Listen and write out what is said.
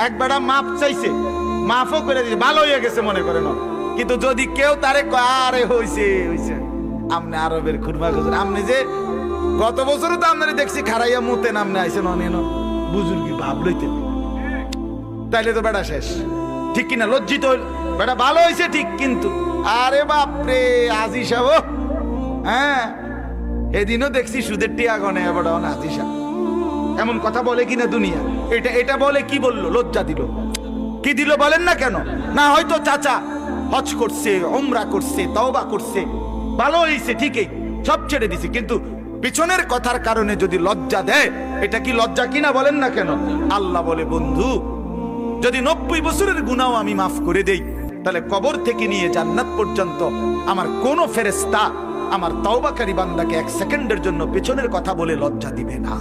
এক বেড়া মাপ চাইছে, মাফও করে দিছে, ভালো হয়ে গেছে মনে করেন। কিন্তু যদি কেউ তারে আরে হইছে হইছে আমনে আরবের খুরমা গজর, আমনে যে গত বছরও তো আপনারা দেখছি খারাইয়া মুতে নামনে আইছেন অনেন বুজুর্গি ভাব লইতে, তাইলে তো বেড়া শেষ। ঠিক কিনা? লজ্জিত হইল, বেটা ভালো হয়েছে ঠিক, কিন্তু আরে বাপরে আজি সাহ, হ্যাঁ এদিনও দেখছি সুদের টিয়া গনে বেটা আজি সাহ। এমন কথা বলে কিনা দুনিয়া? এটা বলে কি বললো? লজ্জা দিল, কি দিল বলেন না কেন? না হয়তো চাচা হজ করছে, উমরা করছে, তওবা করছে, ভালো হয়েছে ঠিকই, সব ছেড়ে দিছে, কিন্তু পিছনের কথার কারণে যদি লজ্জা দেয়, এটা কি লজ্জা কিনা বলেন না কেন? আল্লাহ বলে বন্ধু, যদি 90 বছরের গুনাহ আমি মাফ করে দেই, তাহলে কবর থেকে নিয়ে জান্নাত পর্যন্ত আমার কোন ফেরেশতা আমার তওবাকারী বান্দাকে 1 সেকেন্ডের জন্য পেছনের কথা বলে লজ্জা দিবে না।